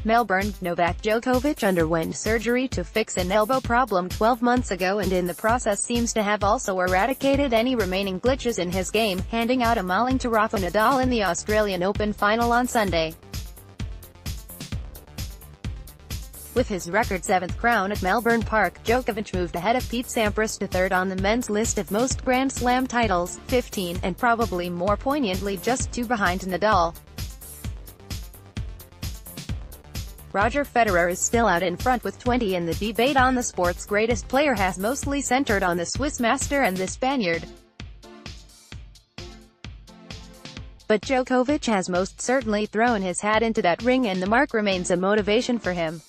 Melbourne, Novak Djokovic underwent surgery to fix an elbow problem 12 months ago and in the process seems to have also eradicated any remaining glitches in his game, handing out a mauling to Rafa Nadal in the Australian Open final on Sunday. With his record 7th crown at Melbourne Park, Djokovic moved ahead of Pete Sampras to third on the men's list of most Grand Slam titles, 15, and probably more poignantly just 2 behind Nadal. Roger Federer is still out in front with 20, and the debate on the sport's greatest player has mostly centered on the Swiss master and the Spaniard. But Djokovic has most certainly thrown his hat into that ring, and the mark remains a motivation for him.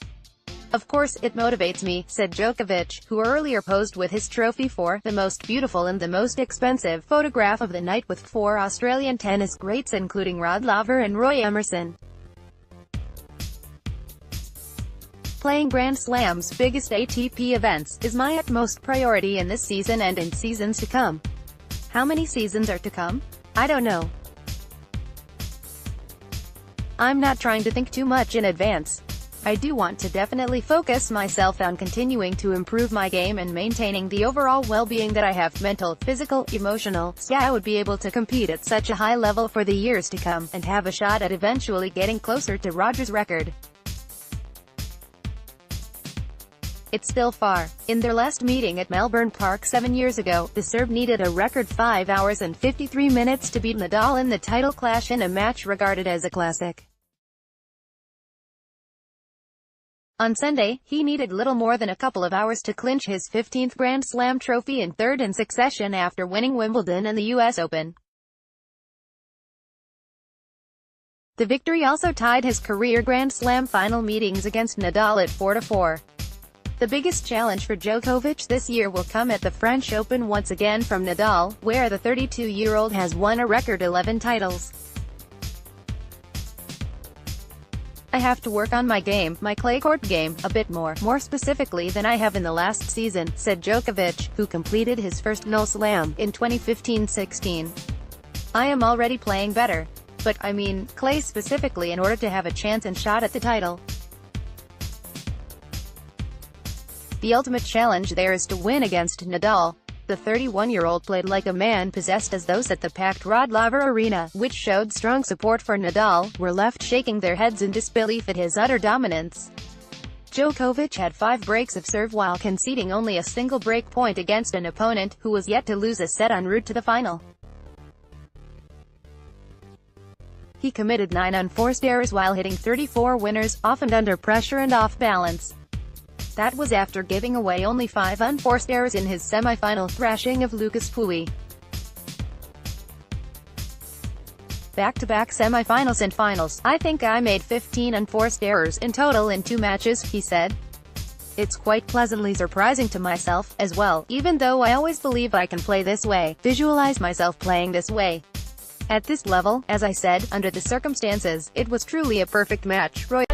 "Of course, it motivates me," said Djokovic, who earlier posed with his trophy for the most beautiful and the most expensive photograph of the night with 4 Australian tennis greats including Rod Laver and Roy Emerson. "Playing Grand Slam's biggest ATP events is my utmost priority in this season and in seasons to come. How many seasons are to come? I don't know. I'm not trying to think too much in advance. I do want to definitely focus myself on continuing to improve my game and maintaining the overall well-being that I have, mental, physical, emotional, so I would be able to compete at such a high level for the years to come, and have a shot at eventually getting closer to Roger's record. It's still far." In their last meeting at Melbourne Park 7 years ago, the Serb needed a record 5 hours and 53 minutes to beat Nadal in the title clash in a match regarded as a classic. On Sunday, he needed little more than a couple of hours to clinch his 15th Grand Slam trophy in third in succession after winning Wimbledon and the US Open. The victory also tied his career Grand Slam final meetings against Nadal at 4-4. The biggest challenge for Djokovic this year will come at the French Open once again from Nadal, where the 32-year-old has won a record 11 titles. "I have to work on my game, my clay court game, a bit more specifically than I have in the last season," said Djokovic, who completed his first no slam in 2015-16. "I am already playing better. But, I mean, clay specifically in order to have a chance and shot at the title. The ultimate challenge there is to win against Nadal." The 31-year-old played like a man possessed as those at the packed Rod Laver Arena, which showed strong support for Nadal, were left shaking their heads in disbelief at his utter dominance. Djokovic had 5 breaks of serve while conceding only a single break point against an opponent who was yet to lose a set en route to the final. He committed 9 unforced errors while hitting 34 winners, often under pressure and off balance. That was after giving away only 5 unforced errors in his semi-final thrashing of Lucas Pouille. "Back-to-back semi-finals and finals, I think I made 15 unforced errors in total in 2 matches, he said. "It's quite pleasantly surprising to myself, as well, even though I always believe I can play this way, visualize myself playing this way. At this level, as I said, under the circumstances, it was truly a perfect match." Roy